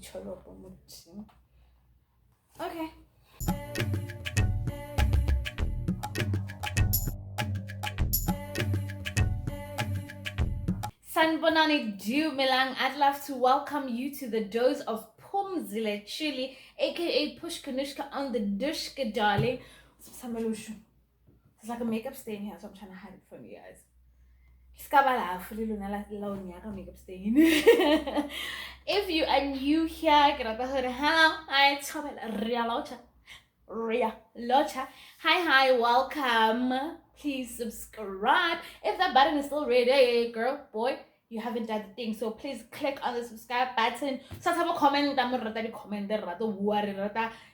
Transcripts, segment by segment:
Mjolo. Okay. Sanbonani Dumilang, I'd love to welcome you to the dose of Pumzile chili, aka Pushkanushka on the Dushka, darling. There's like a makeup stain here, so I'm trying to hide it from you guys. Makeup stain. If you are new here, hello, hi, Locha. Hi, welcome. Please subscribe. If that button is still red, hey, girl, boy, you haven't done the thing. So please click on the subscribe button. So have a comment,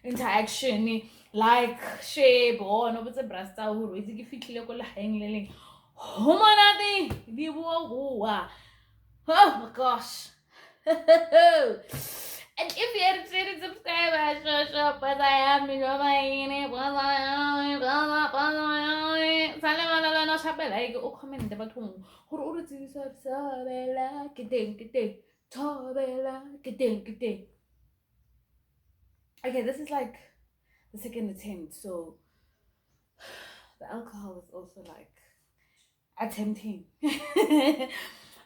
interaction, like, share, no, but the brasta who is if you look hanging. Oh my gosh. And if you haven't said subscribe, but I am in your mind, okay, this is like the second attempt, so the alcohol is also like attempting.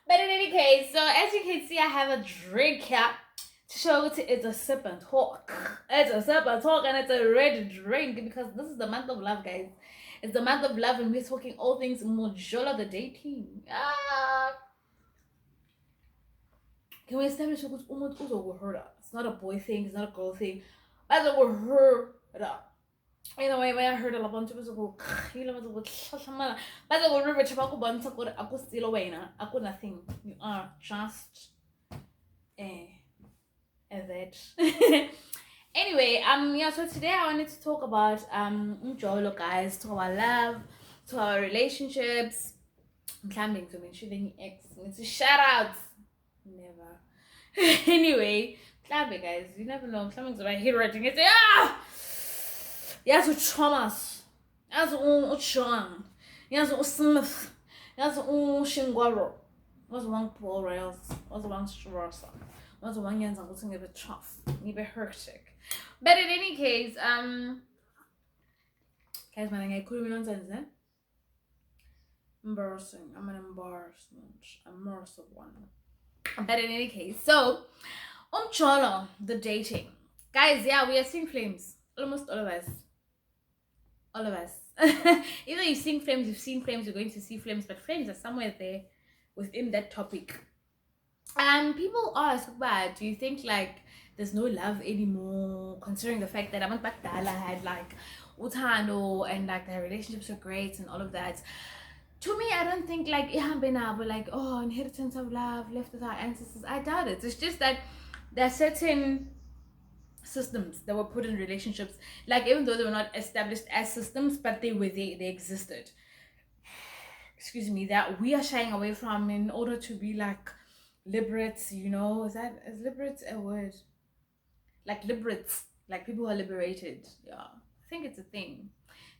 But in any case, so as you can see, I have a drink here to show it's a sip and talk. It's a sip and talk, and it's a red drink because this is the month of love, guys. It's the month of love, and we're talking all things Mjolo the dating. Can we establish it's not a boy thing, it's not a girl thing. That's what we heard. Anyway, when I heard a bunch of people, but I will remember to bunch of aku still away now. Aku nothing. You are just that. Anyway, yeah, so today I wanted to talk about Mjolo, guys, talk about love, talk about relationships. I'm climbing to mention any ex. It's a shout outs. Never. Anyway, climbing, guys. You never know. Climbing's about hit writing. It's Yazo Thomas, Yazo Sean, Yazo Smith, Yazo Shingwaro, was one Paul Rails, was one Strasser, was one Yanza looking a bit tough, maybe hectic. But in any case, guys, I couldn't understand. Embarrassing, I'm an embarrassment, a merciful one. But in any case, so Mjolo, the dating. Guys, yeah, we are seeing flames. Almost all of us. Either you've seen flames, you're going to see flames, but flames are somewhere there within that topic. And people ask, but do you think like there's no love anymore, considering the fact that Amat Batlao had like utando and like their relationships were great and all of that? To me, I don't think like but like, oh, inheritance of love left with our ancestors. I doubt it. It's just that there are certain systems that were put in relationships, like even though they were not established as systems, but they were there, they existed, excuse me, that we are shying away from in order to be like liberates, you know. Is liberates a word? Like liberates, like people who are liberated. Yeah, I think it's a thing.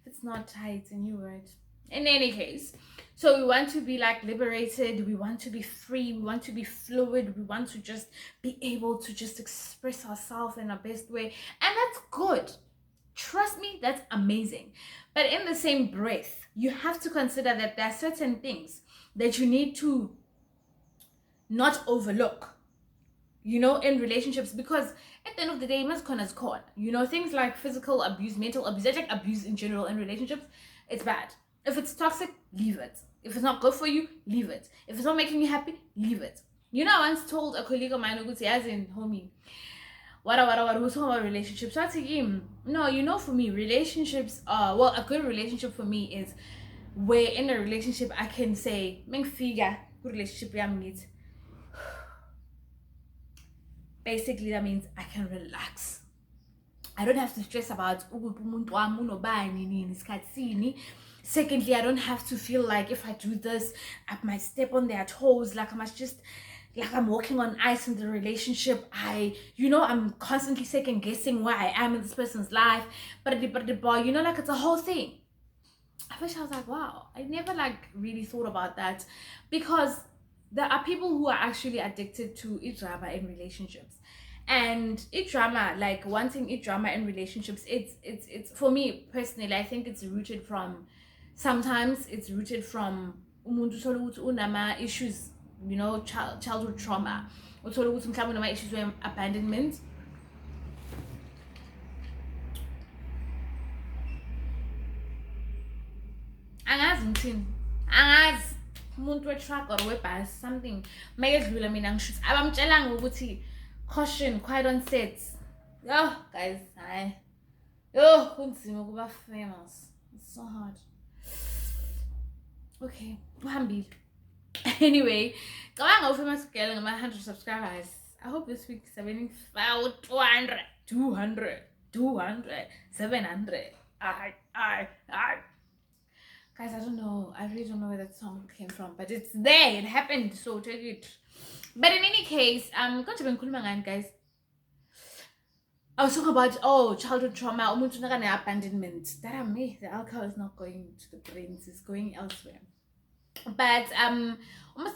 If it's not, it's a new word. In any case, so we want to be like liberated, we want to be free, we want to be fluid, we want to just be able to just express ourselves in our best way, and that's good. Trust me, that's amazing. But in the same breath, you have to consider that there are certain things that you need to not overlook, you know, in relationships, because at the end of the day, you must con, you know, things like physical abuse, mental abuse, like abuse in general in relationships, it's bad. If it's toxic, leave it. If it's not good for you, leave it. If it's not making you happy, leave it. You know, I once told a colleague of mine, as in homie, who's talking about relationships. So I said, no, you know, for me, relationships are, well, a good relationship for me is where in a relationship I can say, good relationship needs. Basically, that means I can relax. I don't have to stress about secondly, I don't have to feel like if I do this, I might step on their toes, like I must just, like I'm walking on ice in the relationship. I'm constantly second guessing where I am in this person's life, but you know, like it's a whole thing. I wish I was like, wow, I never like really thought about that, because there are people who are actually addicted to drama in relationships, And it drama, like wanting it drama in relationships, it's for me personally, I think it's rooted from, sometimes it's rooted from umuntu uthola ukuthi unama issues, you know, childhood trauma. Uthola ukuthi mhlawumbe unama issues with abandonment. Angazi ngithini, angazi umuntu we-truck or webus something makedlula mina ngishuthi abamtshelanga ukuthi caution, quiet on set. Yo guys, hayi, yo kunzima ukuba famous, it's so hard. Okay, uhambile. Anyway, cabanga ufamous girl ngama 100 subscribers. I hope this week 200 700. Guys, I don't know. I really don't know where that song came from, but it's there. It happened, so take it. But in any case, got to be guys. I was talking about childhood trauma, abandonment. That the alcohol is not going to the brains, it's going elsewhere. But almost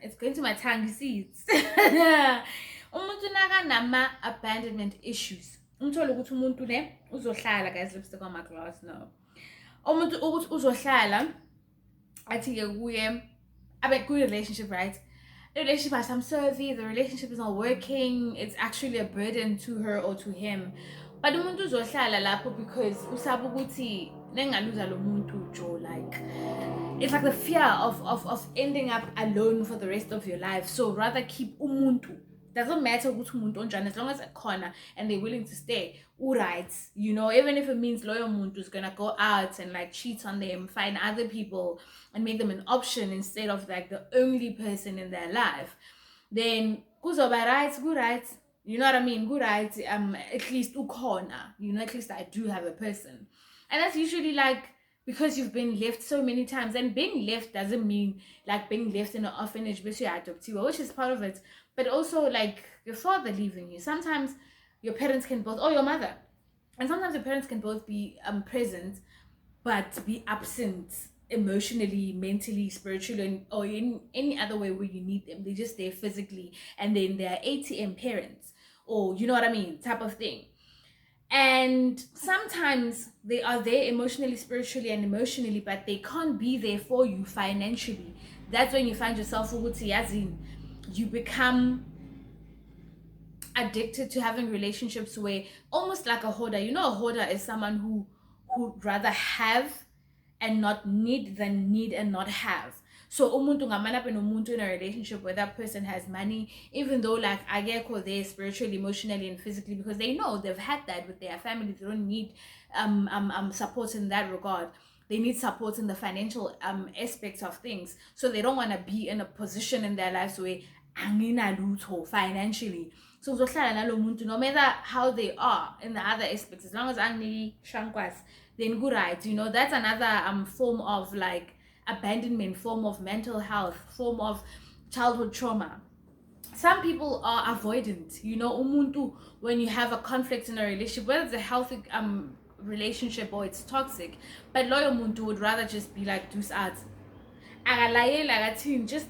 it's going to my tongue, you see it. Nama abandonment issues. Umthole ukuthi umuntu ne uzohlala, guys, lipstick on my glass now. Umuntu ukuthi uzohlala athi ke kuye abe ku relationship, right? The relationship has some survey, the relationship is not working, it's actually a burden to her or to him. But umuntu uzohlala lapho because usaba ukuthi nengaluza lo muntu Joe, like it's like the fear of ending up alone for the rest of your life. So rather keep umuntu. Doesn't matter which muntu onjani, as long as a corner and they're willing to stay. Alright, you know, even if it means loyal muntu is gonna go out and like cheat on them, find other people and make them an option instead of like the only person in their life, then kuzoba right, good right. You know what I mean? Good right. At least ukhona, you know, at least I do have a person. And that's usually like because you've been left so many times, and being left doesn't mean like being left in an orphanage, which is part of it, but also like your father leaving you. Sometimes your parents can both, or your mother, and sometimes your parents can both be present but be absent emotionally, mentally, spiritually, or in any other way where you need them. They're just there physically, and then they're ATM parents, or you know what I mean, type of thing. And sometimes they are there emotionally, spiritually, and emotionally, but they can't be there for you financially. That's when you find yourself, you become addicted to having relationships where almost like a hoarder. You know, a hoarder is someone who'd rather have and not need than need and not have. So umuntu ngamana pe nomuntu in a relationship where that person has money, even though like I get there spiritually, emotionally, and physically, because they know they've had that with their family. They don't need support in that regard. They need support in the financial aspects of things. So they don't want to be in a position in their lives where angina lutho financially. So no matter how they are in the other aspects, as long as angni shankwas, then good, right? You know, that's another form of like abandonment, form of mental health, form of childhood trauma. Some people are avoidant, you know, umuntu, when you have a conflict in a relationship, whether it's a healthy relationship or it's toxic, but loyal muntu would rather just be like deuce out. Just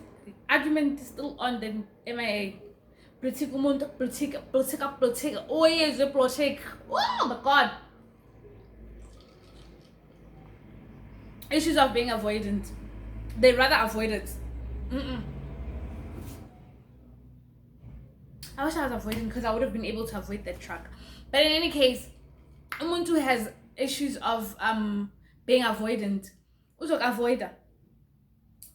argument is still on the MIA. Oh my god. Issues of being avoidant. They rather avoid it. I wish I was avoidant because I would have been able to avoid that truck. But in any case, umuntu has issues of being avoidant. Uzok avoider.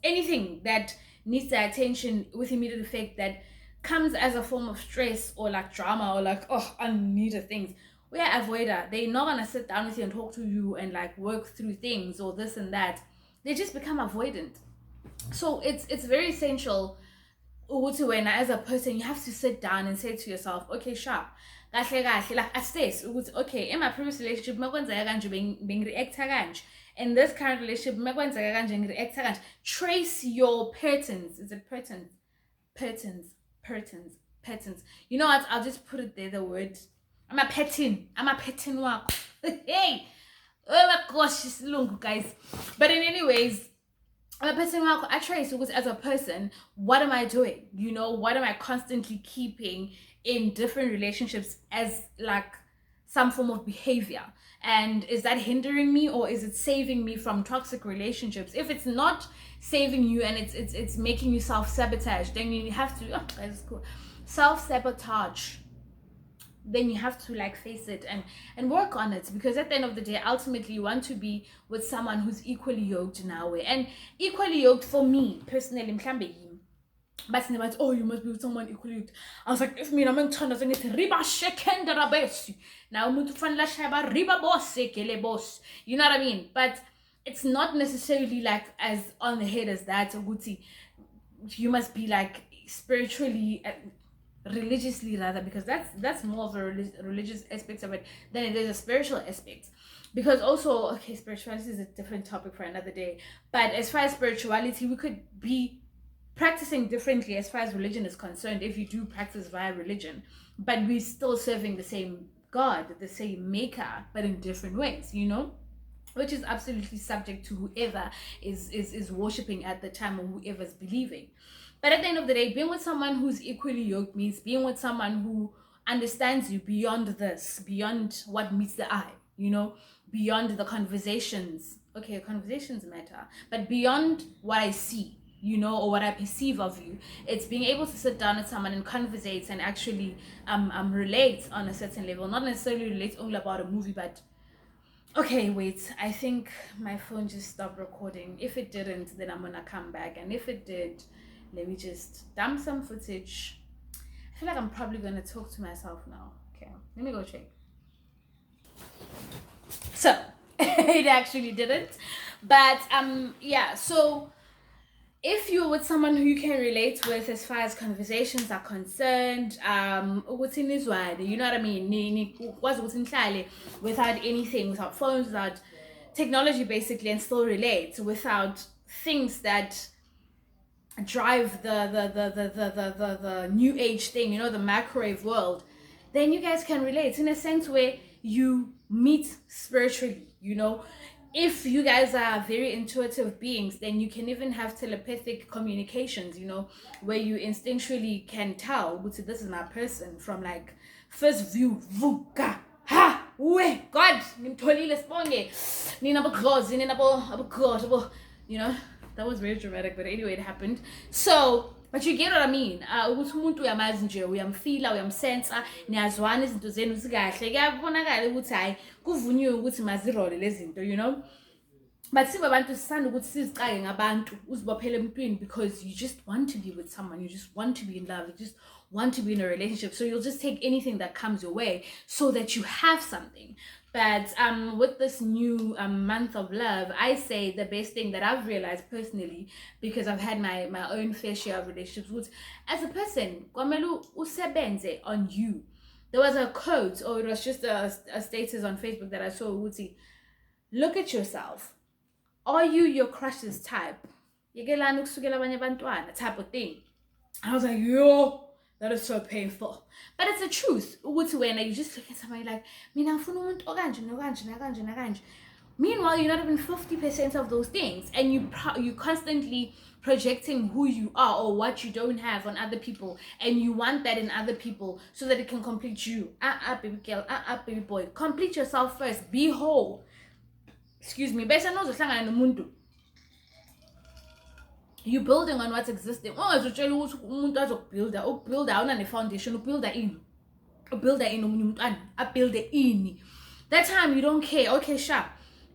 Anything that needs the attention with immediate effect that comes as a form of stress or like drama or like unneeded things. We are avoider. They're not gonna sit down with you and talk to you and like work through things or this and that. They just become avoidant. So it's very essential when as a person you have to sit down and say to yourself, okay, sharp, like assess, okay, in my previous relationship in this current relationship trace your patterns. Is it patterns? You know what, I'll just put it there, the word. I'm a pattern work. Hey, oh my gosh, it's long, guys. But in any ways, a person I trace as a person, what am I doing? You know, what am I constantly keeping in different relationships as like some form of behavior? And is that hindering me, or is it saving me from toxic relationships? If it's not saving you and it's making you self-sabotage, then you have to that's cool. Self-sabotage, then you have to like face it and work on it, because at the end of the day, ultimately you want to be with someone who's equally yoked now. And equally yoked for me personally, mhlambe yimi, but never, oh, you must be with someone equally yoked. I was like, if me I'm turn as it riba shekenda rabesi now umuntu fanele shaba riba boss ekele boss, you know what I mean? But it's not necessarily like as on the head as that. Ukuthi you must be like spiritually religiously rather, because that's more of a religious aspect of it than it is a spiritual aspect. Because also, okay, spirituality is a different topic for another day, but as far as spirituality, we could be practicing differently as far as religion is concerned if you do practice via religion, but we're still serving the same God, the same maker, but in different ways, you know, which is absolutely subject to whoever is worshiping at the time, or whoever's believing. But at the end of the day, being with someone who's equally yoked means being with someone who understands you beyond this, beyond what meets the eye, you know, beyond the conversations. Okay, conversations matter, but beyond what I see, you know, or what I perceive of you. It's being able to sit down with someone and conversate and actually relate on a certain level. Not necessarily relate only about a movie, but okay, wait, I think my phone just stopped recording. If it didn't, then I'm gonna come back, and if it did, let me just dump some footage. I feel like I'm probably gonna talk to myself now. Okay, let me go check. So it actually didn't, but yeah, so if you're with someone who you can relate with as far as conversations are concerned, you know what I mean, without anything, without phones, without technology basically, and still relate without things that drive the new age thing, you know, the microwave world, then you guys can relate in a sense where you meet spiritually, you know. If you guys are very intuitive beings, then you can even have telepathic communications, you know, where you instinctually can tell which this is my person from like first view. Vuka ha we God nimtholile sibonge nina bukhozi nina bo, you know. That was very dramatic, but anyway, it happened. So, but you get what I mean. Ukuthi umuntu uyamazi nje, uyamfila, uyamsensa, niyazwana izinto zenu zikahle. Kuyabonakala ukuthi hayi kuvunyiwe ukuthi mazirole lezi zinto, you know. But siba abantu sisanda ukuthi sizixake ngabantu, uzibophele emntwini, because you just want to be with someone, you just want to be in love, you just want to be in a relationship. So you'll just take anything that comes your way so that you have something. But with this new month of love, I say the best thing that I've realized personally, because I've had my own fair share of relationships, was as a person, kwamelu usebenze on you. There was a quote, or it was just a status on Facebook that I saw, Wuti, look at yourself. Are you your crush's type? Type of thing. I was like, yo, that is so painful. But it's the truth. When you just look at somebody like, meanwhile, you're not even 50% of those things. And you constantly projecting who you are or what you don't have on other people. And you want that in other people so that it can complete you. Baby girl, baby boy. Complete yourself first. Be whole. Excuse me. You're building on what's existing. Build a foundation, build in. That time you don't care. Okay, sure.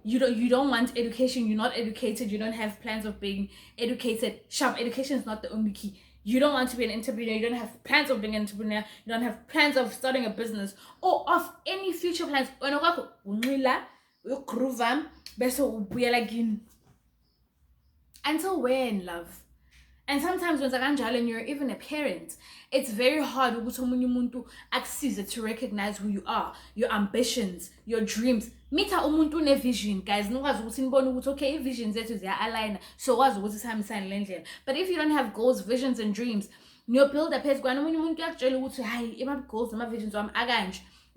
You don't want education, you're not educated, you don't have plans of being educated. Sharp education is not the only key. You don't want to be an entrepreneur, you don't have plans of being an entrepreneur, you don't have plans of starting a business or of any future plans. Until when, love? And sometimes when and you're even a parent, it's very hard to recognize who you are, your ambitions, your dreams. Mita umuntu ne vision, guys. Okay, visions align. So but if you don't have goals, visions, and dreams, you build a page goals, my visions,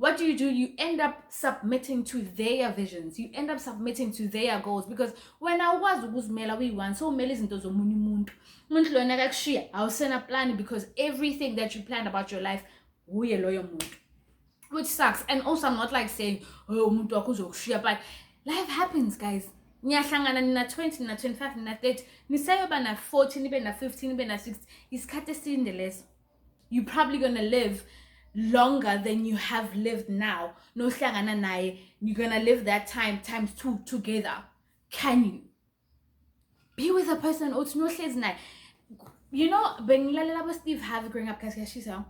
what do? You end up submitting to their visions, you end up submitting to their goals, because when I was ukuzimela uyi-one, so umela izinto zomunye umuntu lona akakushiya awusena plan, because everything that you planned about your life uye loyo muntu, which sucks. And also, I'm not like saying, oh, umuntu wakho uzokushiya, but life happens, guys. Niyahlangana nina 20, nina 25, nina 30, nisayoba na 40, nibe na 15, nibe na 60, isikhathi esinde leso. You're probably gonna live longer than you have lived now. No hlangana naye, you're gonna live that time times 2 together. Can you be with a person or no hlezi naye? You know, bengilalela abo Steve Harvey growing up, guys, she said,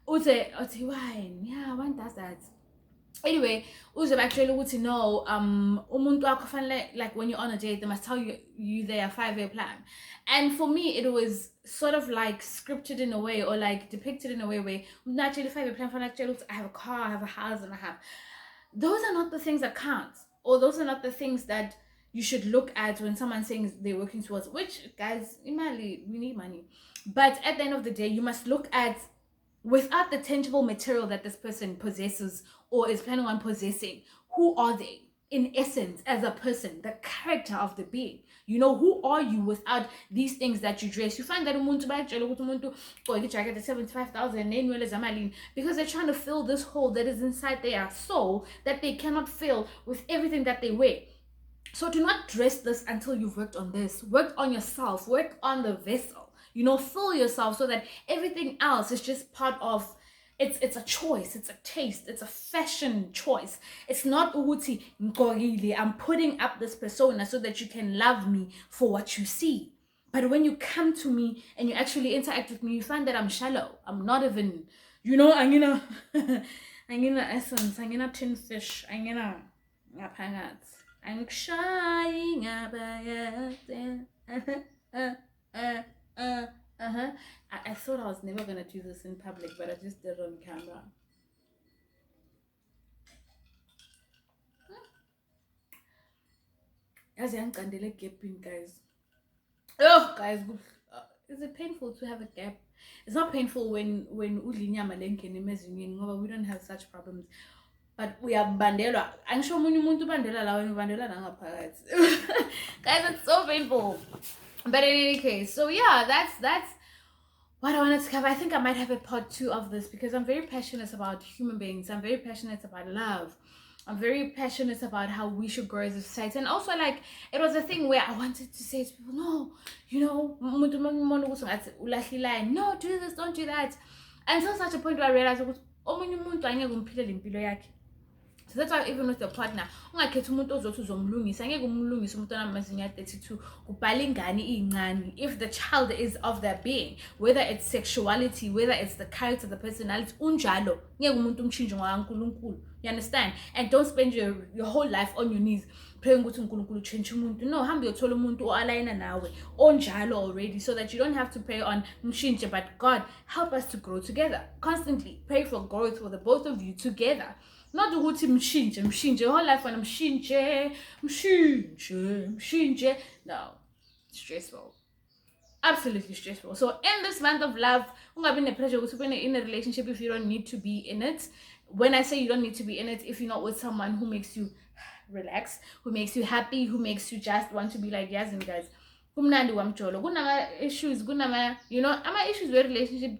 uthi wine, yeah, one does that. Anyway, uze actually ukuthi no, umuntu wakho fanele, like when you're on a date, they must tell you their 5-year plan. And for me, it was sort of like scripted in a way, or like depicted in a way where naturally 5-year plan for actually, I have a car, I have a house, and I have. Those are not the things that count, or those are not the things that you should look at when someone's saying they're working towards. Which, guys, in Mali, we need money, but at the end of the day, you must look at, without the tangible material that this person possesses or is planning on possessing, who are they in essence as a person, the character of the being? You know, who are you without these things that you dress? You find that umuntu bayakutshela ukuthi umuntu ugqoke jacket 75,000 because they're trying to fill this hole that is inside their soul that they cannot fill with everything that they wear. So do not dress this until you've worked on this. Work on yourself, work on the vessel. You know, fill yourself so that everything else is just part of, it's a choice, it's a taste, it's a fashion choice. It's not uguti ngogile, I'm putting up this persona so that you can love me for what you see. But when you come to me and you actually interact with me, you find that I'm shallow. I'm not even, you know, I'm gonna essence, I'm gonna tin fish, I'm gonna ngapangat. I'm shying I thought I was never gonna do this in public, but I just did it on camera. As I'm candle gaping, guys. Oh, guys, is it painful to have a gap? It's not painful when ulinya malenke nemezingini ngoba we don't have such problems. But we are bandelwa. I'm sure umuntu bandela la wena bandela nangaphakathi. Guys, it's so painful. But in any case, so yeah, that's what I wanted to cover. I think I might have a part 2 of this because I'm very passionate about human beings. I'm very passionate about love. I'm very passionate about how we should grow as a society. And also, like, it was a thing where I wanted to say to people, no, you know, no, do this, don't do that. Until such a point where I realized, so that's why even with your partner, ungakhethi umuntu ozothi uzomlungisa, angeke umlungise umuntu onamazinga 32 kubhala ingane iyincane. If the child is of that being, whether it's sexuality, whether it's the character, the personality, unjalo, ngeke umuntu umchinje ngokaNkulunkulu. You understand? And don't spend your whole life on your knees praying ukuthi uNkulunkulu change umuntu. No, hambe uyothola umuntu oaligna nawe onjalo already, so that you don't have to pray on mshinje, but God, help us to grow together. Constantly pray for growth for the both of you together. Not ukuthi mshinje your whole life when mshinje. No, stressful, absolutely stressful. So in this month of love, ungabi nepressure ukuthi ube in a relationship if you don't need to be in it. When I say you don't need to be in it, if you're not with someone who makes you relax, who makes you happy, who makes you just want to be like, yes, and guys, kumnandi wa Mjolo, kunama issues, kunama, you know, ama issues with relationship.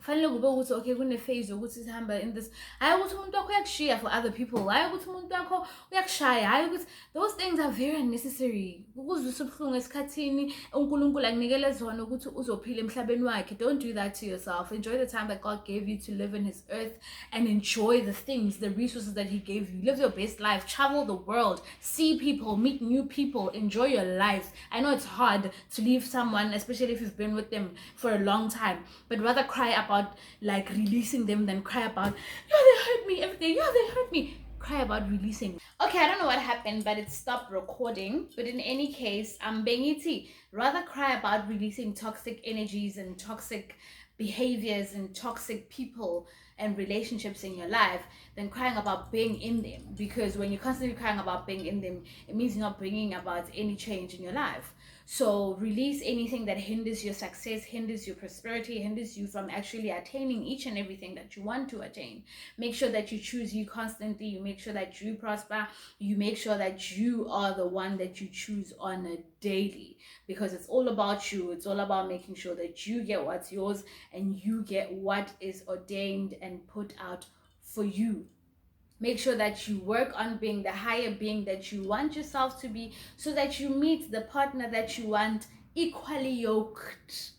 Fanele kube ukuthi okay kune phase yokuthi sihamba in this, hayi ukuthi umuntu wakho uyakushiya for other people, hayi ukuthi umuntu wakho uyakushaya, hayi ukuthi those things are very unnecessary. Ukuzwisa ubuhlungu esikhathini uNkulunkulu akunikele zona ukuthi uzophila emhlabeni wakhe. Don't do that to yourself. Enjoy the time that God gave you to live in his earth and enjoy the things, the resources that he gave you. Live your best life, travel the world, see people, meet new people, enjoy your life. I know it's hard to leave someone, especially if you've been with them for a long time, but rather cry about like releasing them than cry about, yeah, they hurt me every day, yeah, they hurt me. Cry about releasing. Okay, I don't know what happened, but it stopped recording. But in any case, Bengiti, rather cry about releasing toxic energies and toxic behaviors and toxic people and relationships in your life than crying about being in them. Because when you're constantly crying about being in them, it means you're not bringing about any change in your life. So release anything that hinders your success, hinders your prosperity, hinders you from actually attaining each and everything that you want to attain. Make sure that you choose you constantly. You make sure that you prosper. You make sure that you are the one that you choose on a daily, because it's all about you. It's all about making sure that you get what's yours and you get what is ordained and put out for you. Make sure that you work on being the higher being that you want yourself to be, so that you meet the partner that you want equally yoked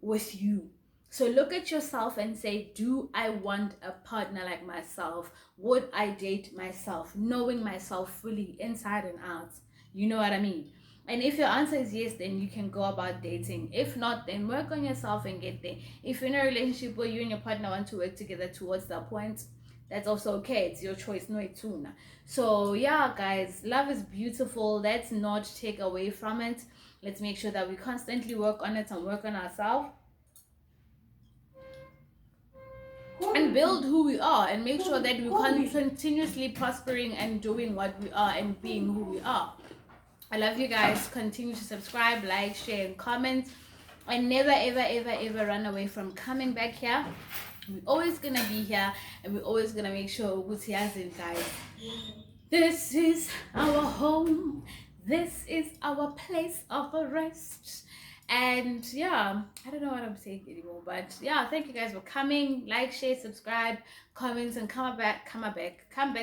with you. So look at yourself and say, do I want a partner like myself? Would I date myself, knowing myself fully inside and out? You know what I mean? And if your answer is yes, then you can go about dating. If not, then work on yourself and get there. If you're in a relationship where you and your partner want to work together towards that point, that's also okay. It's your choice. No, it's soon. So yeah, guys, love is beautiful. Let's not take away from it. Let's make sure that we constantly work on it and work on ourselves and build who we are, and make sure that we're continuously prospering and doing what we are and being who we are. I love you guys. Continue to subscribe, like, share, and comment. And never, ever, ever, ever run away from coming back here. We're always gonna be here, and we're always gonna make sure Uguti has it, guys. This is our home. This is our place of rest. And yeah, I don't know what I'm saying anymore, but yeah, thank you guys for coming. Like, share, subscribe, comments, and come back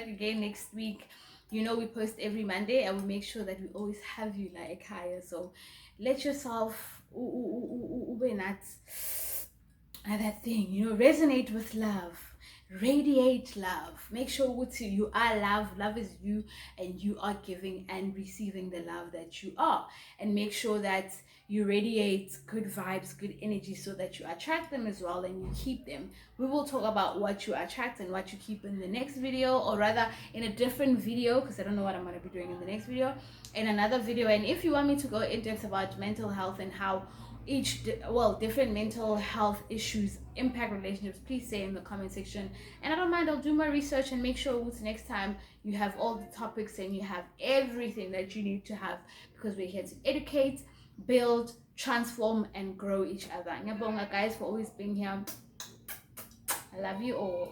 again next week. You know, we post every Monday, and we make sure that we always have you like higher. So let yourself that thing, you know, resonate with love, radiate love. Make sure you are love is you, and you are giving and receiving the love that you are. And make sure that you radiate good vibes, good energy, so that you attract them as well and you keep them. We will talk about what you attract and what you keep in the next video, or rather in a different video, because I don't know what I'm going to be doing in the next video, in another video. And if you want me to go in depth about mental health and how different mental health issues impact relationships, please say in the comment section, and I don't mind. I'll do my research and make sure next time you have all the topics and you have everything that you need to have, because we're here to educate, build, transform, and grow each other. Ngiyabonga guys for always being here. I love you all.